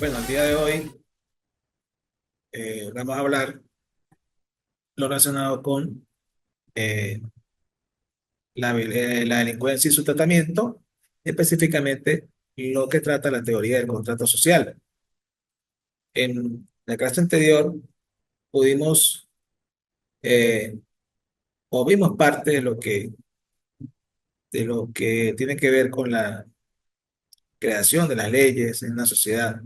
Bueno, el día de hoy vamos a hablar lo relacionado con eh, la delincuencia y su tratamiento, específicamente lo que trata la teoría del contrato social. En la clase anterior pudimos eh, o vimos parte de lo que tiene que ver con la creación de las leyes en una sociedad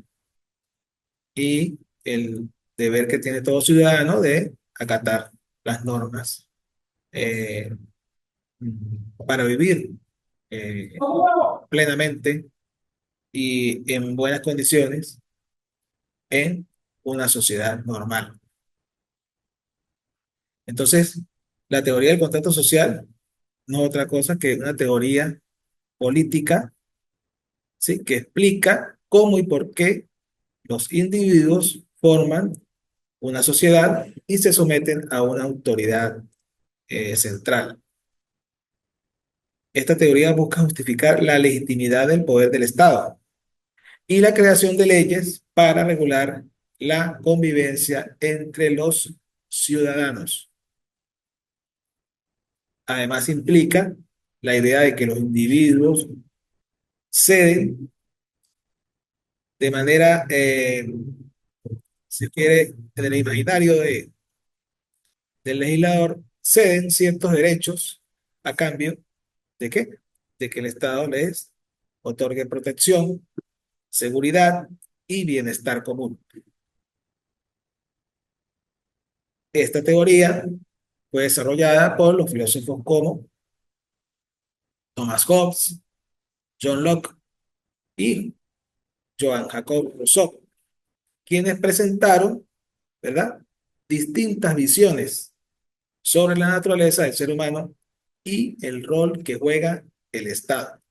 y el deber que tiene todo ciudadano de acatar las normas eh, para vivir eh, plenamente y en buenas condiciones en una sociedad normal. Entonces, la teoría del contrato social no es otra cosa que una teoría política, ¿sí? Que explica cómo y por qué los individuos forman una sociedad y se someten a una autoridad central. Esta teoría busca justificar la legitimidad del poder del Estado y la creación de leyes para regular la convivencia entre los ciudadanos. Además, implica la idea de que los individuos ceden de manera, si quiere, en el imaginario del legislador, ceden ciertos derechos a cambio de qué? De que el Estado les otorgue protección, seguridad y bienestar común. Esta teoría fue desarrollada por los filósofos como Thomas Hobbes, John Locke y Johann Jacob Rousseau, quienes presentaron, ¿verdad?, distintas visiones sobre la naturaleza del ser humano y el rol que juega el Estado.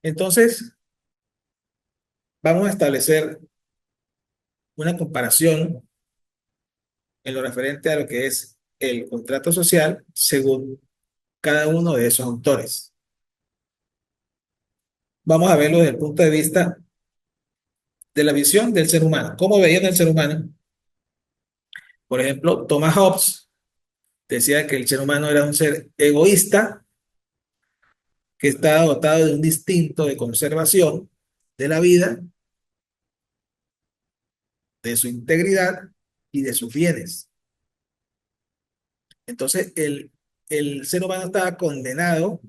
Entonces, vamos a establecer una comparación en lo referente a lo que es el contrato social según cada uno de esos autores. Vamos a verlo desde el punto de vista de la visión del ser humano. ¿Cómo veían el ser humano? Por ejemplo, Thomas Hobbes decía que el ser humano era un ser egoísta que está dotado de un instinto de conservación de la vida, de su integridad y de sus bienes. Entonces, el ser humano estaba condenado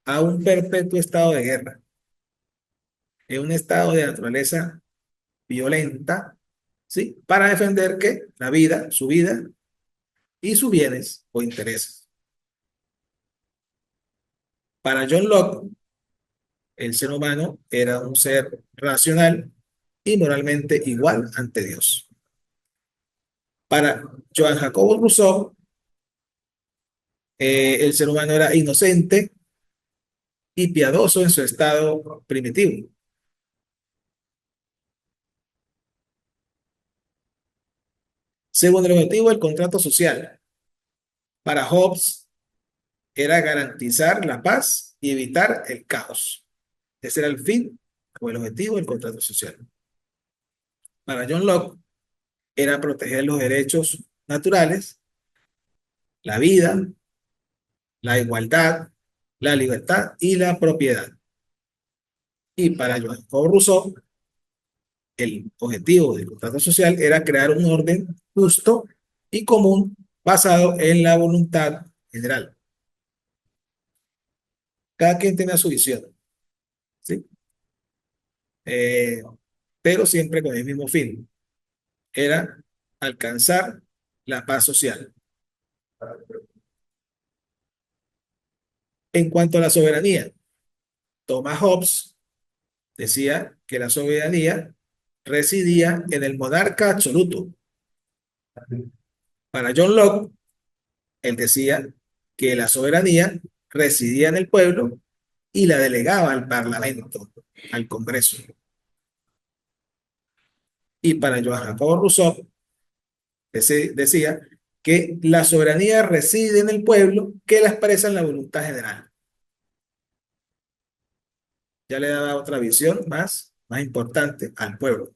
a un perpetuo estado de guerra, en un estado de naturaleza violenta, ¿sí? Para defender ¿qué? La vida y sus bienes o intereses. Para John Locke, el ser humano era un ser racional y moralmente igual ante Dios. Para Johann Jacobo Rousseau, el ser humano era inocente y piadoso en su estado primitivo. Según el objetivo del contrato social, para Hobbes era garantizar la paz y evitar el caos. Ese era el fin o el objetivo del contrato social. Para John Locke era proteger los derechos naturales, la vida, la igualdad, la libertad y la propiedad. Y para Joan Paul Rousseau, el objetivo del contrato social era crear un orden justo y común basado en la voluntad general. Cada quien tenía su visión, ¿sí? Eh, pero siempre con el mismo fin, era alcanzar la paz social. En cuanto a la soberanía, Thomas Hobbes decía que la soberanía residía en el monarca absoluto. Para John Locke, él decía que la soberanía residía en el pueblo y la delegaba al Parlamento, al Congreso. Y para Johann Jacobo Rousseau, decía que la soberanía reside en el pueblo que la expresa en la voluntad general. ya le daba otra visión más importante al pueblo,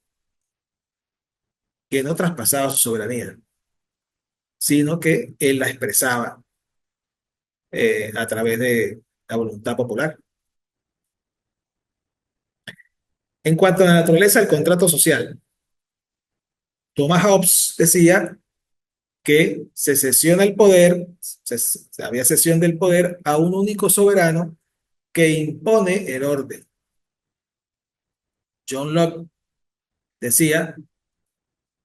que no traspasaba su soberanía, sino que él la expresaba a través de la voluntad popular. En cuanto a la naturaleza del contrato social, Thomas Hobbes decía que se cesiona el poder, había cesión del poder a un único soberano que impone el orden. John Locke decía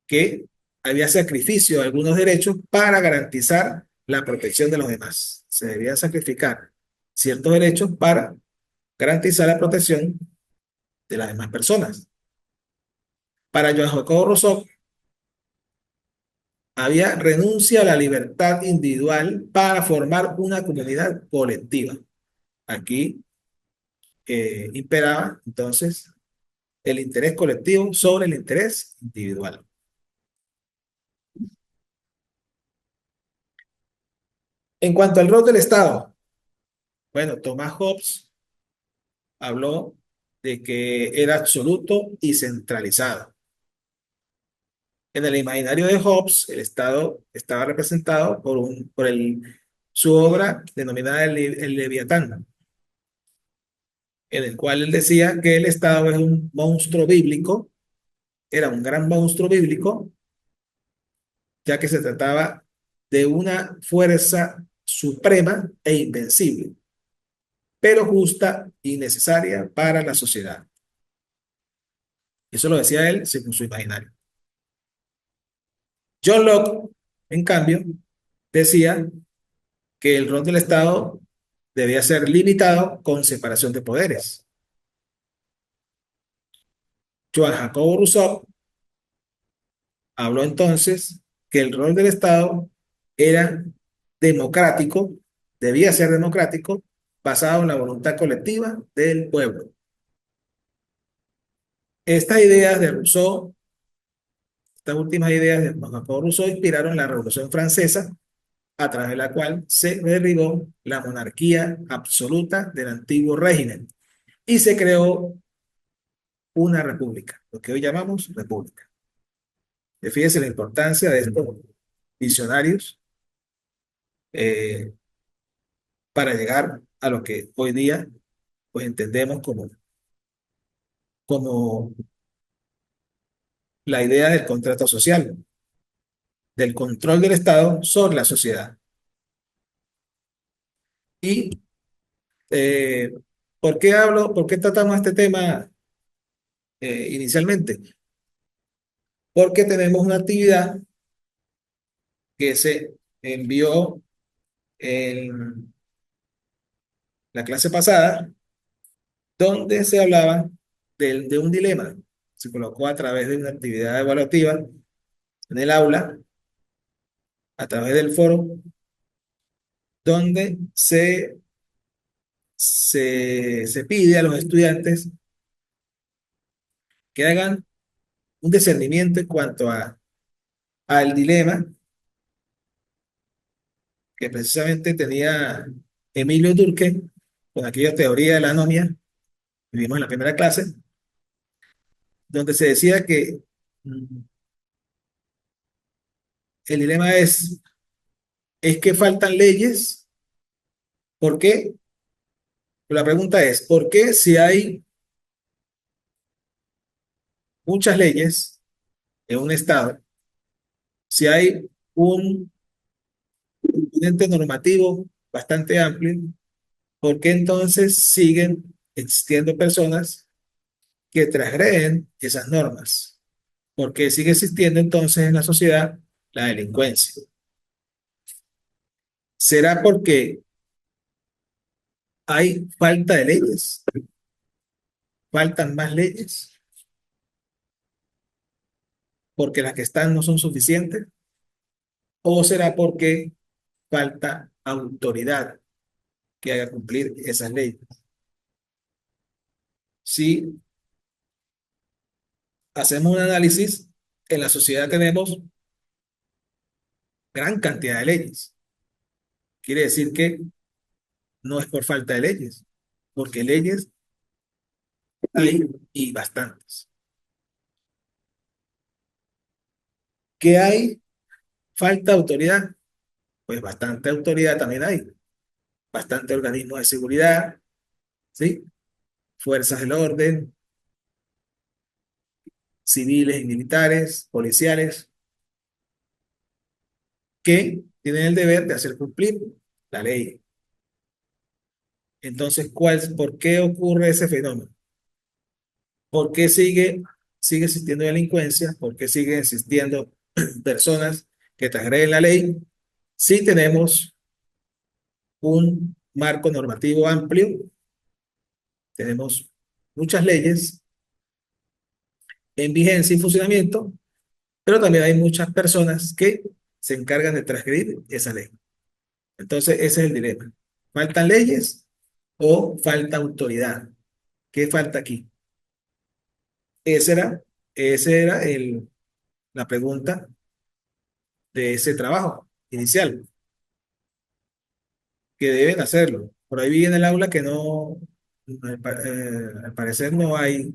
que había sacrificio de algunos derechos para garantizar la protección de los demás. Se debían sacrificar ciertos derechos para garantizar la protección de las demás personas. Para Joan Jacobo Rousseau, había renuncia a la libertad individual para formar una comunidad colectiva. Aquí imperaba entonces el interés colectivo sobre el interés individual. En cuanto al rol del Estado, bueno, Thomas Hobbes habló de que era absoluto y centralizado. En el imaginario de Hobbes, el Estado estaba representado su obra denominada el Leviatán, en el cual él decía que el Estado es un monstruo bíblico, era un gran monstruo bíblico, ya que se trataba de una fuerza suprema e invencible, pero justa y necesaria para la sociedad. Eso lo decía él según su imaginario. John Locke, en cambio, decía que el rol del Estado debía ser limitado con separación de poderes. Joan Jacobo Rousseau habló entonces que el rol del Estado era democrático, debía ser democrático, basado en la voluntad colectiva del pueblo. Estas ideas de Rousseau, estas últimas ideas de Juan Jacobo Rousseau inspiraron la Revolución Francesa, a través de la cual se derribó la monarquía absoluta del antiguo régimen y se creó una república, lo que hoy llamamos república. Fíjese la importancia de estos visionarios eh, para llegar a lo que hoy día pues entendemos como la idea del contrato social, del control del Estado sobre la sociedad. Y eh, por qué tratamos este tema inicialmente? Porque tenemos una actividad que se envió en la clase pasada, donde se hablaba de un dilema. Se colocó a través de una actividad evaluativa en el aula, a través del foro, donde se pide a los estudiantes que hagan un discernimiento en cuanto al dilema que precisamente tenía Emilio Durkheim con aquella teoría de la anomia que vimos en la primera clase, donde se decía que el dilema es que faltan leyes. ¿Por qué? La pregunta es, ¿por qué si hay muchas leyes en un estado, si hay un ente normativo bastante amplio, por qué entonces siguen existiendo personas que transgreden esas normas? ¿Por qué sigue existiendo entonces en la sociedad la delincuencia? ¿Será porque hay falta de leyes? ¿Faltan más leyes? ¿Porque las que están no son suficientes? ¿O será porque falta autoridad que haga cumplir esas leyes? Si hacemos un análisis, en la sociedad tenemos gran cantidad de leyes. Quiere decir que no es por falta de leyes, porque leyes Hay y bastantes. ¿Qué hay? Falta de autoridad. Pues bastante autoridad también hay. Bastante organismos de seguridad, ¿sí? Fuerzas del orden, civiles y militares, policiales, que tienen el deber de hacer cumplir la ley. Entonces, ¿por qué ocurre ese fenómeno? ¿Por qué sigue existiendo delincuencia? ¿Por qué siguen existiendo personas que transgreden la ley? Si tenemos un marco normativo amplio, tenemos muchas leyes en vigencia y funcionamiento, pero también hay muchas personas que se encargan de transgredir esa ley. Entonces, ese es el dilema. ¿Faltan leyes o falta autoridad? ¿Qué falta aquí? Esa era, esa era la pregunta de ese trabajo inicial, que deben hacerlo. Por ahí vi en el aula que no, al parecer no hay,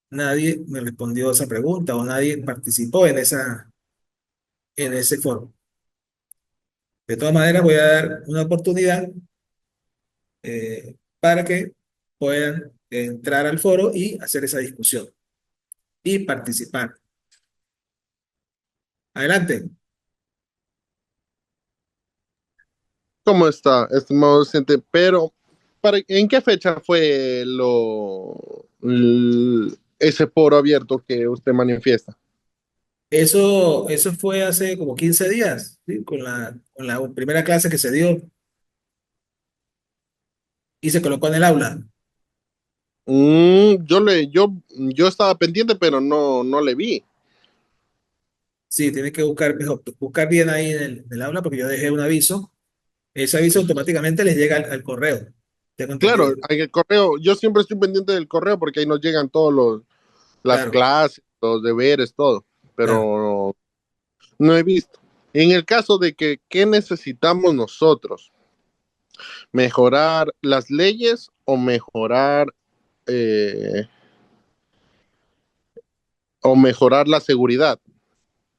nadie me respondió esa pregunta o nadie participó en ese foro. De todas maneras, voy a dar una oportunidad para que puedan entrar al foro y hacer esa discusión y participar. Adelante. ¿Cómo está, estimado docente? Pero, ¿en qué fecha fue ese foro abierto que usted manifiesta? Eso fue hace como 15 días, ¿sí? Con la primera clase que se dio y se colocó en el aula. Yo estaba pendiente, pero no le vi. Sí, tiene que buscar, mejor, buscar bien ahí en el aula porque yo dejé un aviso. Ese aviso automáticamente les llega al correo. Tengo Claro, entendido. en el correo, yo siempre estoy pendiente del correo porque ahí nos llegan las Claro, clases, los deberes, todo, claro. pero no he visto. En el caso de que, ¿qué necesitamos nosotros? ¿Mejorar las leyes eh, o mejorar la seguridad?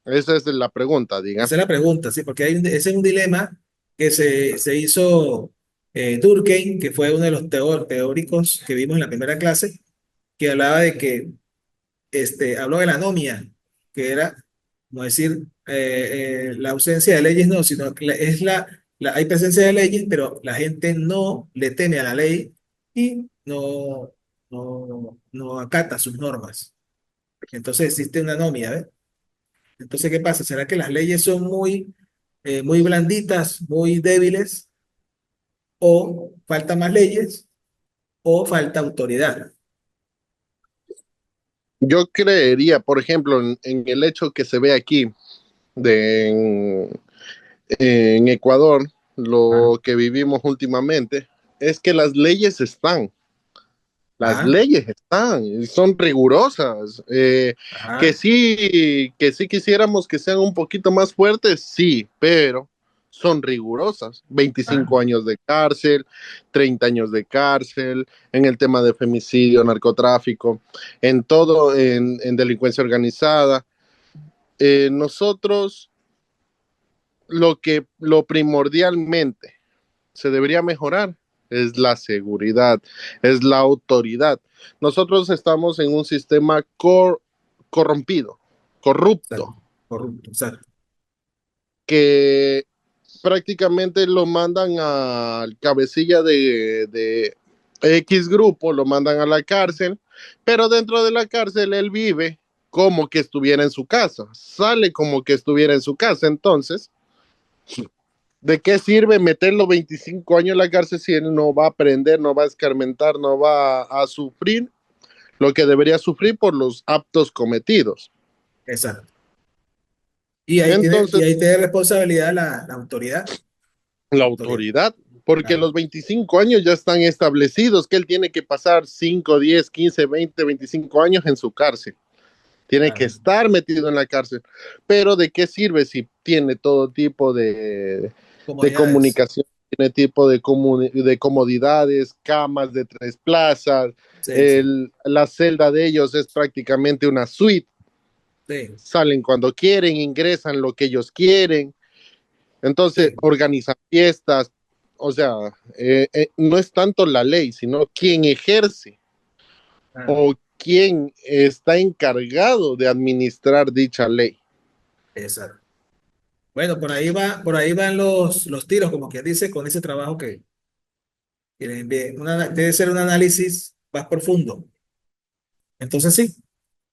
Esa es la pregunta, diga. Esa es la pregunta, sí, porque ese es un dilema que se hizo Durkheim, que fue uno de los teóricos que vimos en la primera clase, que hablaba de que habló de la anomia, que era, como decir, la ausencia de leyes no, sino que hay presencia de leyes, pero la gente no le teme a la ley y no acata sus normas. Entonces existe una anomia, ¿ves? Entonces, ¿qué pasa? ¿Será que las leyes son muy blanditas, muy débiles, o falta más leyes, o falta autoridad? Yo creería, por ejemplo, en el hecho que se ve aquí de en Ecuador, Ah, lo que vivimos últimamente, es que las ah, leyes están, y son rigurosas. ah, Que sí quisiéramos que sean un poquito más fuertes, sí, pero son rigurosas. ah, 25 años de cárcel, 30 años de cárcel, en el tema de femicidio, narcotráfico, en todo, en delincuencia organizada. Nosotros, lo primordialmente se debería mejorar es la seguridad, es la autoridad. Nosotros estamos en un sistema corrompido, corrupto, exacto, corrupto, exacto. que prácticamente lo mandan al cabecilla de X grupo, lo mandan a la cárcel, pero dentro de la cárcel él vive como que estuviera en su casa, sale como que estuviera en su casa. Entonces, ¿de qué sirve meterlo 25 años en la cárcel si él no va a aprender, no va a escarmentar, no va a sufrir lo que debería sufrir por los actos cometidos? Exacto. Y Entonces, ahí tiene responsabilidad la autoridad. la La autoridad, autoridad, porque claro, los 25 años ya están establecidos, que él tiene que pasar 5, 10, 15, 20, 25 años en su cárcel. Tiene que claro. estar metido en la cárcel. Pero ¿de qué sirve si tiene todo tipo de Comodidades. comunicación? tiene tipo de, de comodidades, camas de 3 plazas, Sí, sí, la celda de ellos es prácticamente una suite, sí, salen cuando quieren, ingresan lo que ellos quieren, entonces sí. organizan fiestas, o sea, no es tanto la ley, sino quien ejerce Ah, o quien está encargado de administrar dicha ley. exacto. Bueno, por ahí van los tiros, como quien dice, con ese trabajo que les envié. Debe ser un análisis más profundo. Entonces sí,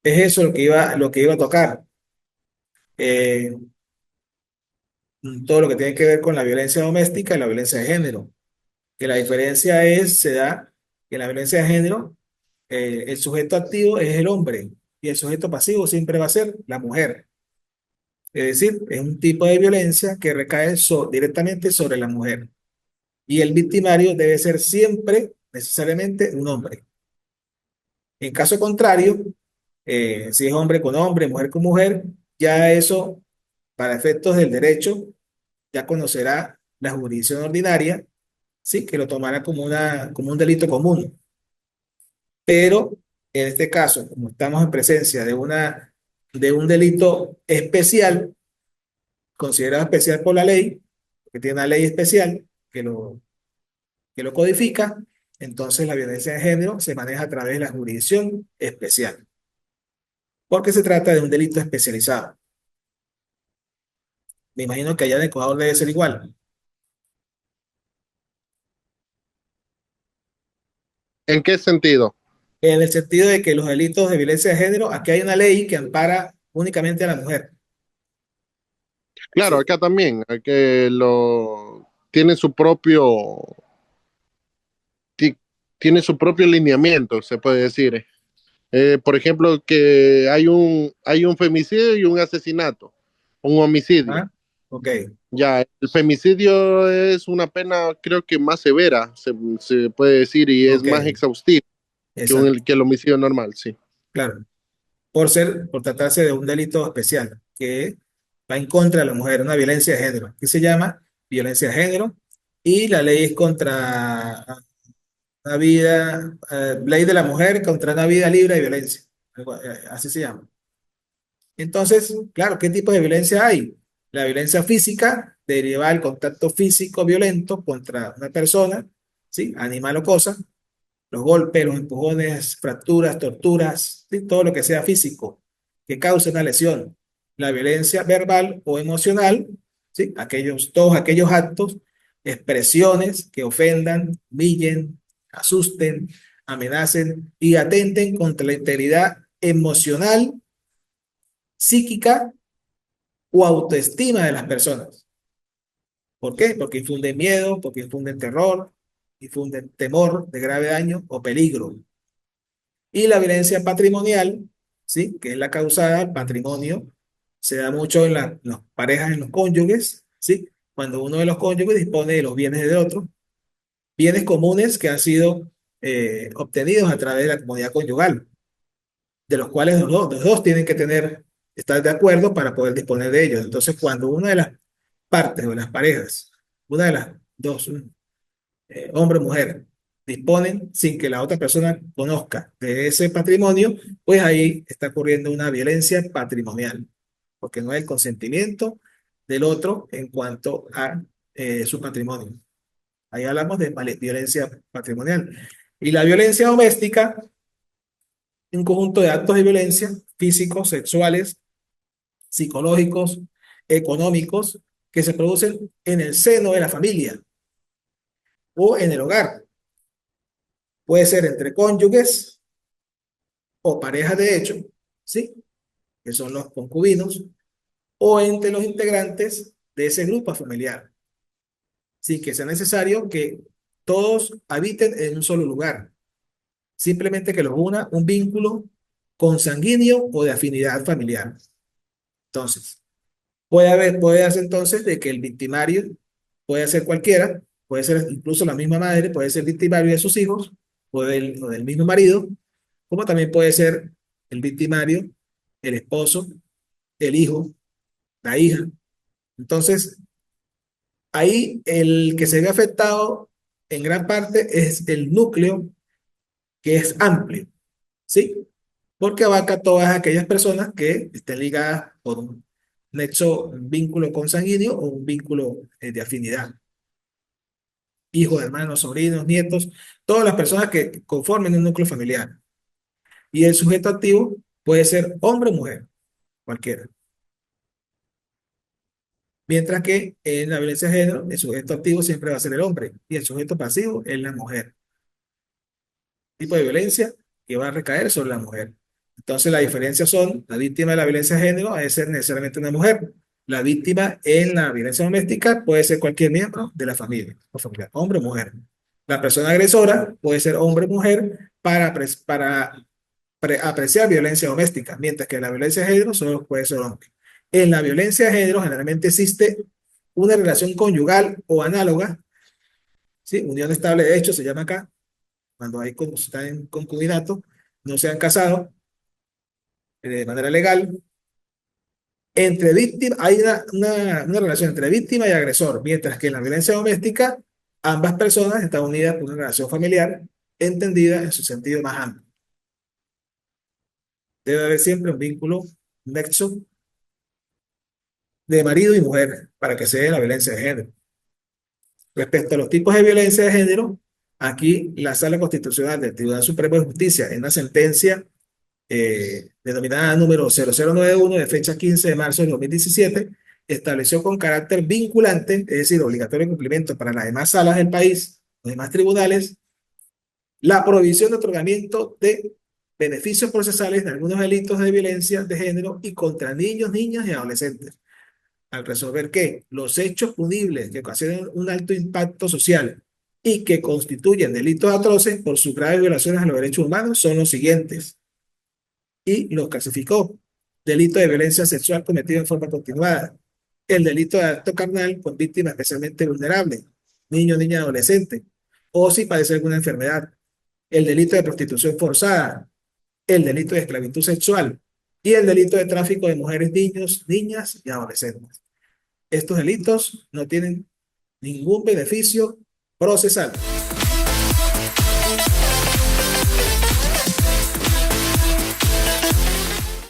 es eso lo que iba a tocar. Eh, Todo lo que tiene que ver con la violencia doméstica y la violencia de género. Que la diferencia se da que en la violencia de género, el sujeto activo es el hombre y el sujeto pasivo siempre va a ser la mujer. Es decir, es un tipo de violencia que recae directamente sobre la mujer. Y el victimario debe ser siempre, necesariamente, un hombre. En caso contrario, si es hombre con hombre, mujer con mujer, ya eso, para efectos del derecho, ya conocerá la jurisdicción ordinaria, sí, que lo tomará como un delito común. Pero en este caso, como estamos en presencia de un delito especial, considerado especial por la ley, que tiene una ley especial que lo codifica, entonces la violencia de género se maneja a través de la jurisdicción especial, porque se trata de un delito especializado. Me imagino que allá en Ecuador debe ser igual, ¿En qué sentido? en el sentido de que los delitos de violencia de género, aquí hay una ley que ampara únicamente a la mujer. Claro, Sí. acá también, que lo tiene su propio ti- tiene su propio lineamiento, se puede decir. Por ejemplo, que hay un femicidio y un asesinato, un homicidio. ¿Ah? Ok, Ya, el femicidio es una pena, creo que más severa, se puede decir, y es ok, más exhaustiva exacto, que el homicidio normal, sí. claro. Por tratarse de un delito especial que va en contra de la mujer, una violencia de género, que se llama violencia de género, y la ley es contra una vida, ley de la mujer contra una vida libre de violencia, así se llama. Entonces, claro, ¿qué tipo de violencia hay? La violencia física deriva del contacto físico violento contra una persona, ¿sí? Animal o cosa, los golpes, los empujones, fracturas, torturas, ¿sí? Todo lo que sea físico que cause una lesión. La violencia verbal o emocional, ¿sí? Todos aquellos actos, expresiones que ofendan, humillen, asusten, amenacen y atenten contra la integridad emocional, psíquica o autoestima de las personas. ¿Por qué? Porque infunden miedo, porque infunden terror, infunden temor de grave daño o peligro. Y la violencia patrimonial, ¿sí? Que es la causada al patrimonio, se da mucho en las parejas, en los cónyuges, ¿sí? Cuando uno de los cónyuges dispone de los bienes del otro, bienes comunes que han sido obtenidos a través de la comunidad conyugal, de los cuales los dos tienen que estar de acuerdo para poder disponer de ellos. Entonces, cuando una de las partes o de las parejas, una de las dos, hombre o mujer, disponen sin que la otra persona conozca de ese patrimonio, pues ahí está ocurriendo una violencia patrimonial, porque no hay el consentimiento del otro en cuanto a su patrimonio. Ahí hablamos de violencia patrimonial. Y la violencia doméstica, un conjunto de actos de violencia físicos, sexuales, psicológicos, económicos, que se producen en el seno de la familia o en el hogar. Puede ser entre cónyuges o parejas de hecho, ¿sí? Que son los concubinos, o entre los integrantes de ese grupo familiar, sin que sea necesario que todos habiten en un solo lugar, simplemente que los una un vínculo consanguíneo o de afinidad familiar. Entonces, puede hacer entonces de que el victimario puede ser cualquiera, puede ser incluso la misma madre, puede ser victimario de sus hijos o del mismo marido, como también puede ser el victimario, el esposo, el hijo, la hija. Entonces, Ahí el que se ve afectado en gran parte es el núcleo, que es amplio, ¿sí? Porque abarca todas aquellas personas que estén ligadas por un nexo, un vínculo consanguíneo o un vínculo de afinidad. Hijos, hermanos, sobrinos, nietos, todas las personas que conformen un núcleo familiar. Y el sujeto activo puede ser hombre o mujer, cualquiera. Mientras que en la violencia de género, el sujeto activo siempre va a ser el hombre y el sujeto pasivo es la mujer. Tipo de violencia que va a recaer sobre la mujer. Entonces, la diferencia son, la víctima de la violencia de género debe ser necesariamente una mujer. La víctima en la violencia doméstica puede ser cualquier miembro de la familia, o familiar, hombre o mujer. La persona agresora puede ser hombre o mujer para apreciar violencia doméstica, mientras que la violencia de género solo puede ser hombre. En la violencia de género generalmente existe una relación conyugal o análoga, ¿sí? Unión estable de hecho se llama acá, cuando hay como están en concubinato, no se han casado de manera legal. Entre víctimas, hay una relación entre víctima y agresor, mientras que en la violencia doméstica, ambas personas están unidas por una relación familiar entendida en su sentido más amplio. Debe haber siempre un vínculo, un nexo de marido y mujer para que se dé la violencia de género. Respecto a los tipos de violencia de género, aquí la Sala Constitucional del Tribunal Supremo de Justicia, en una sentencia denominada número 0091 de fecha 15 de marzo de 2017, estableció con carácter vinculante, es decir, obligatorio cumplimiento para las demás salas del país, los demás tribunales, la prohibición de otorgamiento de beneficios procesales de algunos delitos de violencia de género y contra niños, niñas y adolescentes, al resolver que los hechos punibles que ocasionan un alto impacto social y que constituyen delitos atroces por sus graves violaciones a los derechos humanos son los siguientes, y los clasificó: delito de violencia sexual cometido en forma continuada, el delito de acto carnal con víctima especialmente vulnerable, niño, niña, adolescente, o si padece alguna enfermedad, el delito de prostitución forzada, el delito de esclavitud sexual y el delito de tráfico de mujeres, niños, niñas y adolescentes. Estos delitos no tienen ningún beneficio procesal.